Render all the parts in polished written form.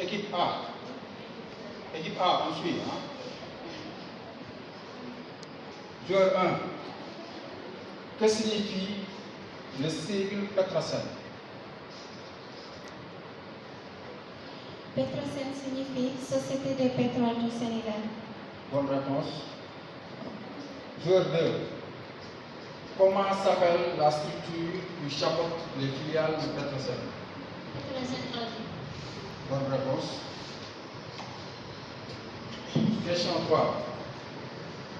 Équipe A. Équipe A, on suit. Hein? Joueur 1. Que signifie le sigle Petrosen? Petrosen signifie Société de pétrole du Sénégal. Bonne réponse. Joueur 2. Comment s'appelle la structure qui chapeaute les filiales de Petrosen? Petrosen Audi. Bonne réponse. Question 3.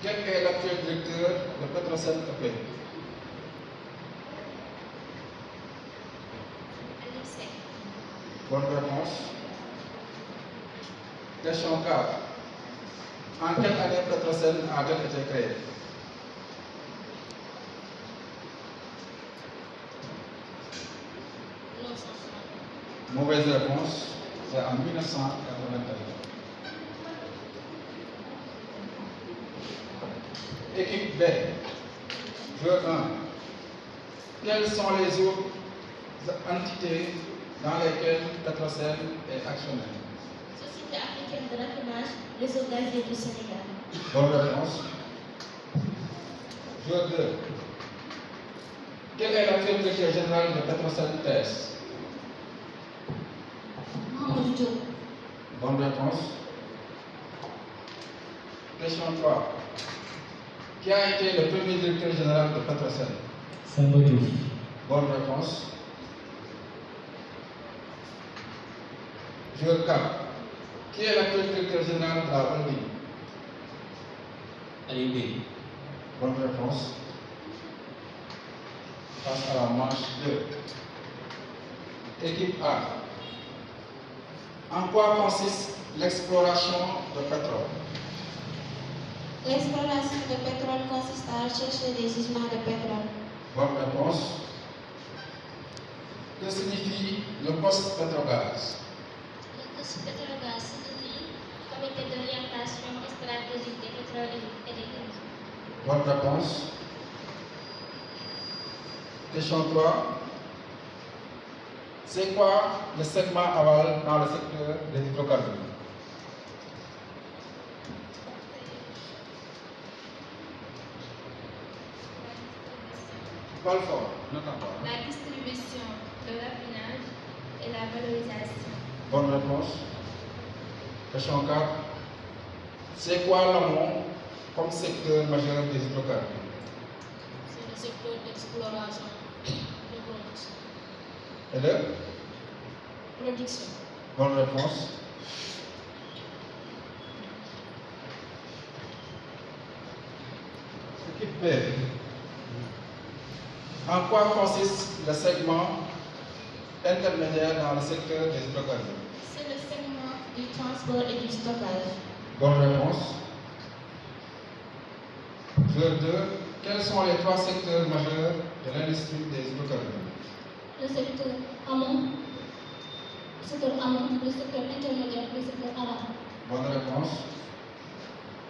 Quel est l'actuel directeur de Petrosen EP? Alexei. Bonne réponse. Question 4. En quelle année Petrosen a-t-elle été créée? Mauvaise réponse, c'est en 1981. Équipe B, joueur 1. Quelles sont les autres entités dans lesquelles Petrosen est actionnaire? Société africaine de raffinage, réseau gazier du Sénégal. Bonne réponse. Joueur 2. Quel est l'actuel directeur général de Petrosen TS? Mamadou Diop. Bonne réponse. Question 3. Qui a été le premier directeur général de Petrosen? Samba Diouf. Bonne réponse. Joueur 4. Qui est l'actuel directeur général de la holding? Aliou Gueye. Bonne réponse. Passe à la manche 2. Équipe A. En quoi consiste l'exploration de pétrole? L'exploration de pétrole consiste à rechercher des gisements de pétrole. Bonne réponse. Que signifie le post-pétrogaz? Le post-pétrogaz signifie Comité d'orientation stratégique des pétroles et des gaz. Bonne réponse. Question 3. C'est quoi le segment aval dans le secteur des hydrocarbures? Parle fort, n'entends pas. La distribution, le raffinage et la valorisation. Bonne réponse. Question 4. C'est quoi l'amont comme secteur majeur des hydrocarbures? C'est le secteur d'exploration de production. Et le? Production. Bonne réponse. Équipe B. En quoi consiste le segment intermédiaire dans le secteur des hydrocarbures? C'est le segment du transport et du stockage. Bonne réponse. Joueur 2. Quels sont les 3 secteurs majeurs de l'industrie des hydrocarbures? Le secteur amont, le secteur intermédiaire, le secteur aval. Bonne réponse.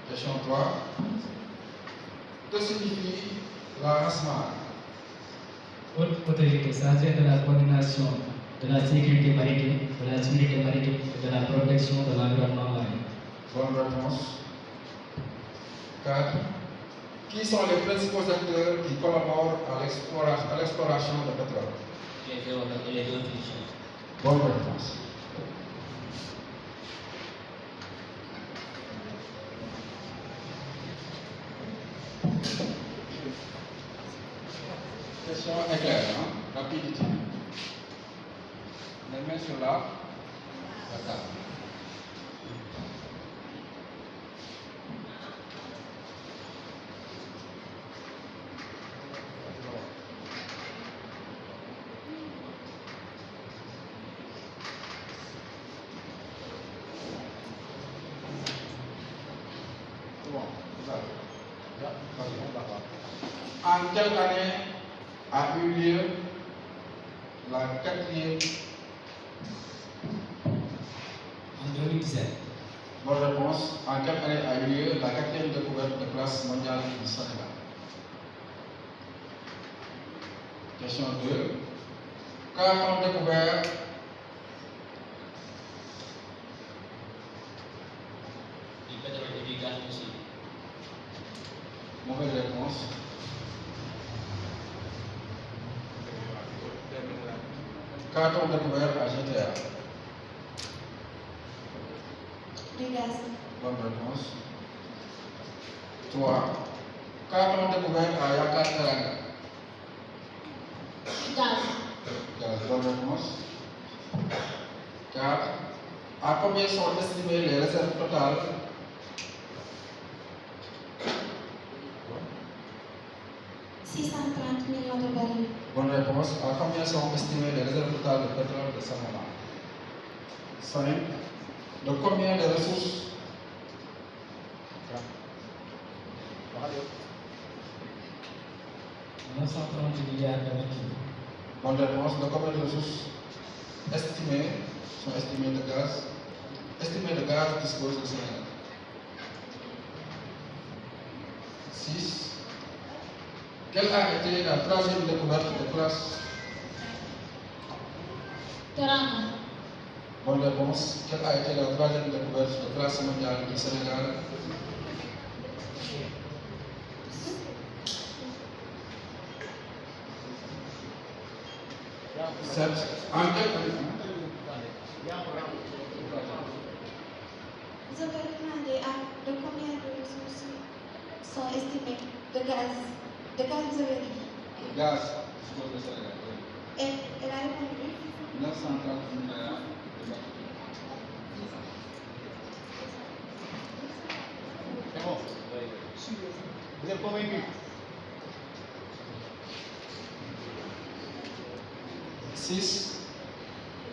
Question 3. Que signifie la RASMAR? Haute autorité chargée de la coordination de la sécurité maritime, de la sécurité maritime et de la protection de l'environnement marin. Bonne réponse. 4. Qui sont les principaux acteurs qui collaborent à l'exploration de pétrole? Les géologues et les autrichiens. Bonne réponse. Question éclair, hein? Rapidité. Les mains sur la table. En quelle année a eu lieu la 4e? En 2017. Bonne réponse. En quelle année a eu lieu la 4e découverte de classe mondiale du Sénégal? Question 2. Qu'a-t-on découvert Mauvaise réponse. Carton découvert à GTA. Du gaz. Bonne réponse. 3. Carton découvert à Yakar Teranga. Gaz. Bonne réponse. 4. À combien sont estimées les réserves totales? $630 millions de barils. Bonne réponse. À combien sont estimées les réserves totales de pétrole de Samara? 5. De combien de ressources? 930 milliards de mètres cubes. Bonne réponse. De combien de ressources estimées sont estimées de gaz dispose le Sénégal? 6. Quelle a été la troisième découverte de classe? Teranga. Bonne réponse. Quelle a été la troisième découverte de classe mondiale du Sénégal? 7. En quelle année? Vous avez demandé de combien de ressources sont estimées de gaz. De gaz, vous avez dit. Gaz dispose le Sénégal. Et elle a répondu 930 milliards de mètres. C'est bon. Vous êtes convaincu? 6.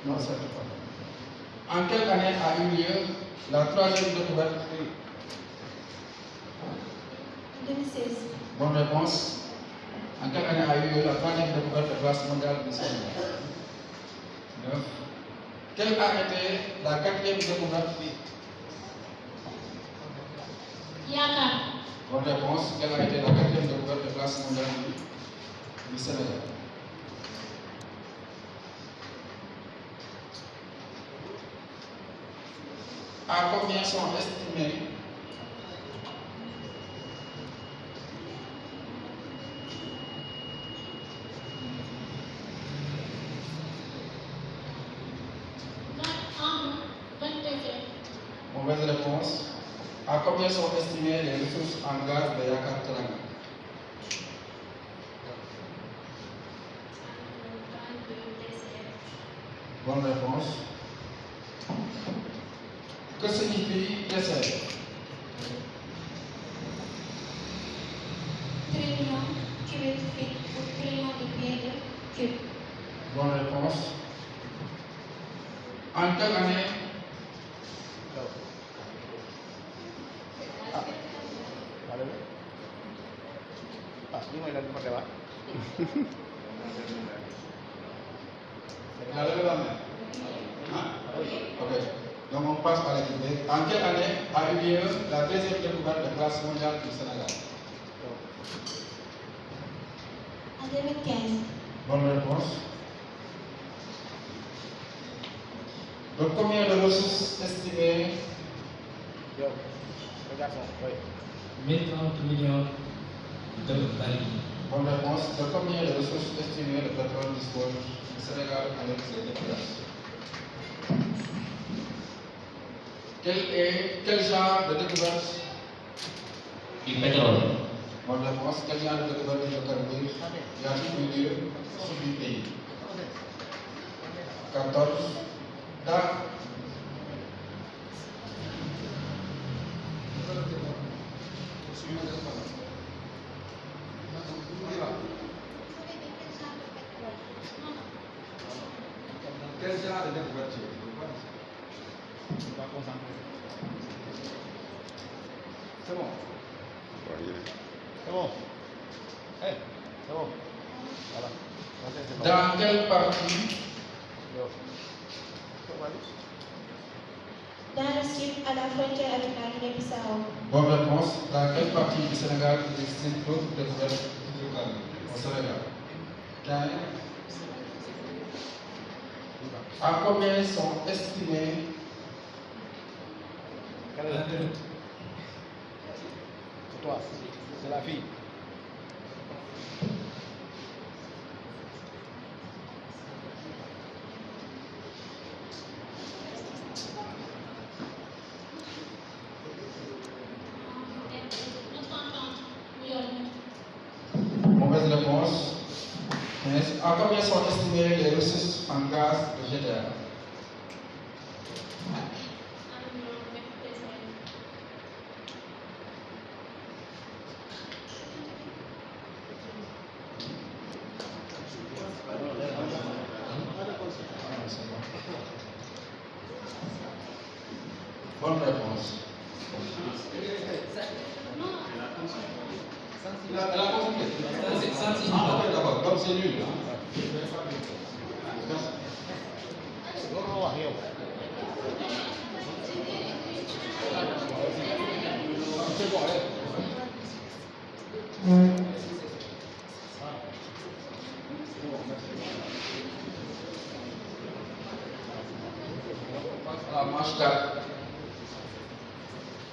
Non, ça ne pas. En quelle année a eu lieu la troisième découverte? 2016. Bonne réponse. En quelle année a eu lieu la troisième découverte de classe mondiale du Sénégal? 9. Quelle a été la quatrième découverte? Yakar. Bonne réponse. Quelle a été la quatrième découverte de classe mondiale du Sénégal? À combien sont estimés Mauvaise réponse. À combien sont estimées les ressources en gaz de Yakar Teranga? Bonne réponse. Que signifie dessert? Trillion cubic feet ou trillion de pieds de cube. Bonne réponse. En quelle année? Ini mau lagi pakai apa? La levée de la main. Ok. Donc on passe à l'activité. En quelle année a eu lieu la deuxième découverte de classe mondiale du Sénégal? En 2015. Bonne réponse. De combien de ressources estimées? Yo, regarde ça. Oui. 1030 millions de barils. Bonne réponse. De combien de ressources estimées le pétrole dispose le Sénégal avec ses découvertes? Quel genre de découverte? Du pétrole. Bonne réponse. Quel genre de découverte d'hydrocarbures y a-t-il eu lieu sur du pays? 14. Dans quel genre de découverte? On va concentrer. C'est bon. C'est bon. Eh, c'est bon. Voilà. C'est bon. Dans quelle partie? Yo. Vas-y. Dans le sud, à la frontière avec la Guinée-Bissau. Bonne réponse. Dans quelle partie du Sénégal existe d'autres découvertes hydrocarbures? Au Sénégal. 15. À combien sont estimés Quelle est la? C'est toi. C'est la fille. Mauvaise réponse. 15. À combien sont estimées les ressources en gaz de GTA? Bonne réponse. Elle a consulté. Ah, ok, d'accord. Comme c'est nul. La manche 4.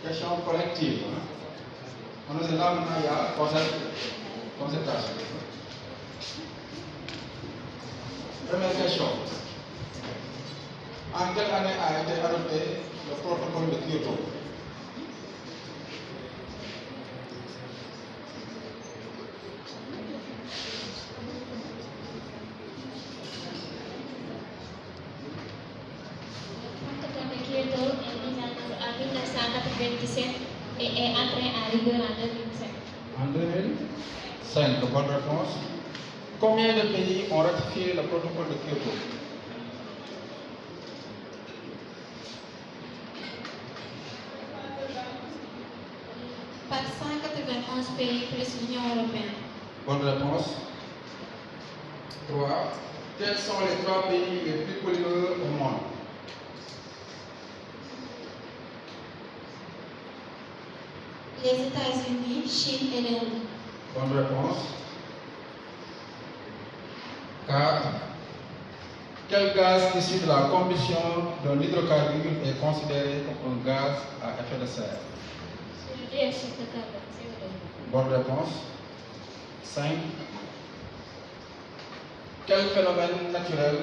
Question collective. On est là maintenant, il y a concertation. Première question. En quelle année a été adopté le protocole de Kyoto? Le protocole de Kyoto est mis en 1997 et est entré en rigueur en 2005. En 2005, bonne réponse. Combien de pays ont ratifié le protocole de Kyoto? Par 191 pays plus l'Union européenne. Bonne réponse. 3. Quels sont les 3 pays les plus pollueurs au monde? Les États-Unis, Chine et l'Inde. Bonne réponse. 4. Quel gaz issu de la combustion d'un hydrocarbure est considéré comme un gaz à effet de serre? C'est le dioxyde de carbone, CO2. Bonne réponse. 5. Quel phénomène naturel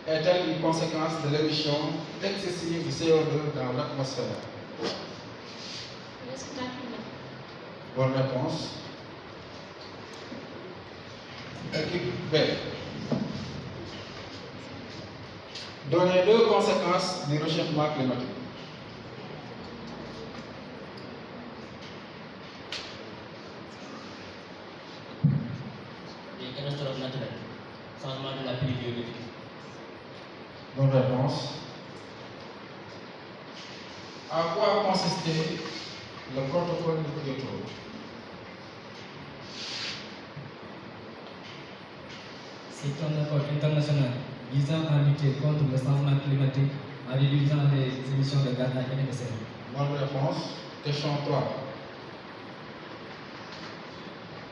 est-elle une conséquence de l'émission excessive de CO2 dans l'atmosphère? Le réchauffement climatique. Bonne réponse. Équipe B. Donnez 2 conséquences du réchauffement climatique. Les catastrophes naturelles, changement de la pluviométrie. Bonne réponse. À quoi consistait le protocole de Kyoto? C'est un accord international visant à lutter contre le changement climatique en réduisant les émissions de gaz à effet de serre. Bonne réponse. Question 3.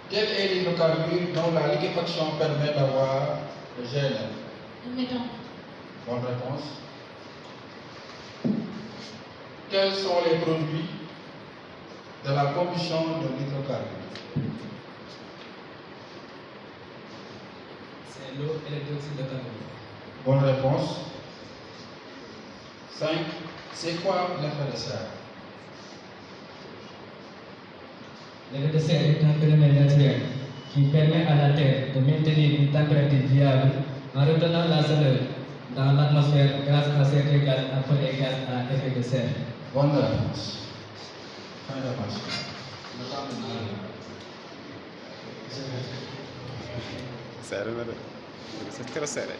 Quel est l'hydrocarbure dont la liquéfaction permet d'avoir le GNL? Le méthane. Bonne réponse. Quels sont les produits de la combustion de l'hydrocarbure? C'est l'eau et le dioxyde de carbone. Bonne réponse. 5. C'est quoi l'effet de serre? L'effet de serre est un phénomène naturel qui permet à la Terre de maintenir une température viable en retenant la chaleur dans l'atmosphère grâce à certains gaz appelés gaz à effet de serre. Bonne réponse. Fin de réponse. Sério, né? Você que era sério.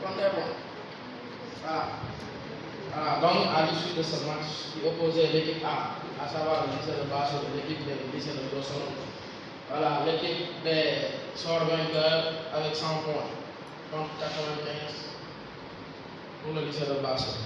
Répondez-moi. Voilà. Voilà, donc à l'issue de ce match qui opposait l'équipe A, à savoir le lycée de Basso et l'équipe B, le lycée de Dosson, voilà, l'équipe B sort vainqueur avec 100 points, contre 95 pour le lycée de Basso.